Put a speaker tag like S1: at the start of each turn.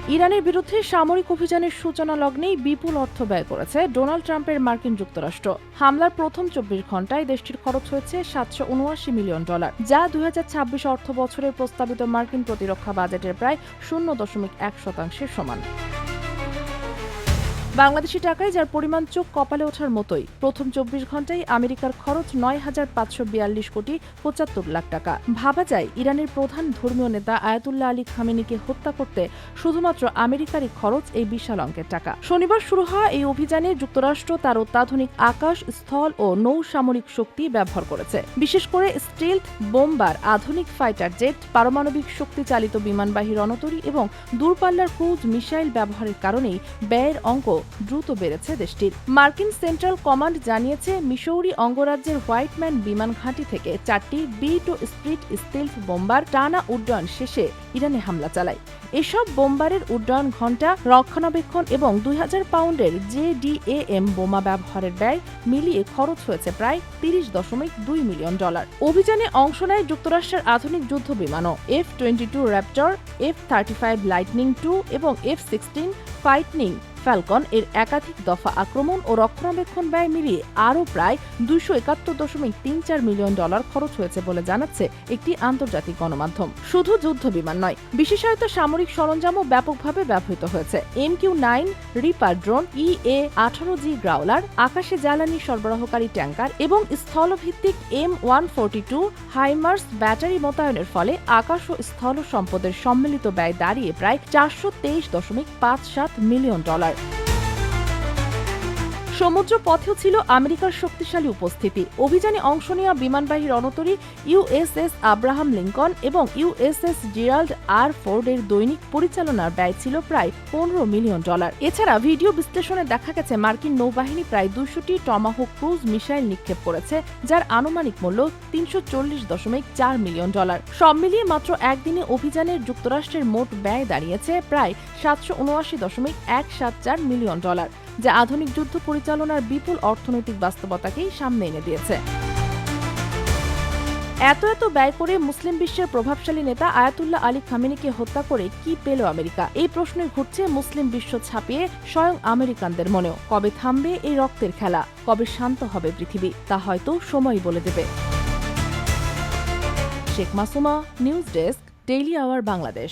S1: ইরানের বিরুদ্ধে সামরিক অভিযানের সূচনা লগ্নেই বিপুল অর্থ ব্যয় করেছে ডোনাল্ড ট্রাম্পের মার্কিন যুক্তরাষ্ট্র। হামলার প্রথম 24 ঘণ্টায় দেশটির খরচ হয়েছে $779 মিলিয়ন, যা 2026 অর্থ বছরের প্রস্তাবিত মার্কিন প্রতিরক্ষা বাজেটের প্রায় 0.1% সমান। বাংলাদেশি টাকায় যার পরিমাণ চোখ কপালে ওঠার মতোই। প্রথম 24 ঘণ্টায় আমেরিকার খরচ 9,542 কোটি 75 লাখ টাকা। ভাবা যায় ইরানের প্রধান ধর্মীয় নেতা আয়াতুল্লাহ আলী খামেনিকে হত্যা করতে শুধুমাত্র আমেরিকারই খরচ এই বিশাল অঙ্কের টাকা। শনিবার শুরু হওয়া এই অভিযানে যুক্তরাষ্ট্র তার অত্যাধুনিক আকাশ, স্থল ও নৌ সামরিক শক্তি ব্যবহার করেছে। বিশেষ করে স্টিলথ বোম্বার, আধুনিক ফাইটার জেট, পারমাণবিক শক্তি চালিত বিমানবাহী রণতরী এবং দূরপাল্লার ক্রুজ মিসাইল ব্যবহারের কারণেই ব্যয়ের অঙ্ক দ্রুত বেড়েছে দেশটির। মার্কিন সেন্ট্রাল কমান্ড জানিয়েছে, মিসৌরি অঙ্গরাজ্যের হোয়াইটম্যান বিমান ঘাঁটি থেকে 4টি B-2 স্প্লিট স্টিলথ বোম্বার টানা উড্ডয়ন শেষে ইরানে হামলা চালায়। এসব বোম্বারের উড্ডয়ন ঘণ্টা, রক্ষণাবেক্ষণ এবং 2000 পাউন্ডের JDAM বোমা ব্যবহারের ব্যয় মিলিয়ে খরচ হয়েছে প্রায় $30.2 মিলিয়ন। অভিযানে অংশ নেয় যুক্তরাষ্ট্রের আধুনিক যুদ্ধ বিমানও, F-22 Raptor, F-35 lightning II এবং F-16 ফাইটনিং ফ্যালকন এর একাধিক দফা আক্রমণ ও রক্ষণাবেক্ষণ ব্যয় মিলিয়ে আরও প্রায় $271.34 মিলিয়ন খরচ হয়েছে বলে জানাচ্ছে একটি আন্তর্জাতিক গণমাধ্যম। শুধু যুদ্ধ বিমান নয়, বিশেষায়িত সামরিক সরঞ্জামও ব্যাপকভাবে ব্যবহৃত হয়েছে। MQ-9 রিপার ড্রোন, EA-18G গ্রাউলার, আকাশে জ্বালানি সরবরাহকারী ট্যাঙ্কার এবং স্থলভিত্তিক M142 হাইমার্স ব্যাটারি মোতায়েনের ফলে আকাশ ও স্থল সম্পদের সম্মিলিত ব্যয় দাঁড়িয়ে প্রায় $423.57 মিলিয়ন। সমুদ্র পথেও ছিল আমেরিকার শক্তিশালী উপস্থিতি। অভিযানে অংশ নেওয়া বিমানবাহী রণতরী USS আব্রাহাম লিঙ্কন এবং USS জেরাল্ড আর ফোর্ড এর দৈনিক পরিচালনার ব্যয় ছিল প্রায় $15 মিলিয়ন। এছাড়া ভিডিও বিশ্লেষণে দেখা গেছে মার্কিন নৌবাহিনী প্রায় 200টি টমাহক ক্রুজ মিসাইল নিক্ষেপ করেছে, যার আনুমানিক মূল্য $340.4 মিলিয়ন। সব মিলিয়ে মাত্র একদিনে অভিযানের যুক্তরাষ্ট্রের মোট ব্যয় দাঁড়িয়েছে প্রায় $779.174 মিলিয়ন, যা আধুনিক যুদ্ধ পরিচালনার বিপুল অর্থনৈতিক বাস্তবতাকেই সামনে এনে দিয়েছে। এত ব্যয় করে মুসলিম বিশ্বের প্রভাবশালী নেতা আয়াতুল্লাহ আলী খামেনিকে হত্যা করে কি পেল আমেরিকা? এই প্রশ্নই ঘুরছে মুসলিম বিশ্ব ছাপিয়ে স্বয়ং আমেরিকানদের মনেও। কবে থামবে এই রক্তের খেলা? কবে শান্ত হবে পৃথিবী? তা হয়তো সময় বলে দেবে। Sheikh Masuma, news desk, daily our Bangladesh.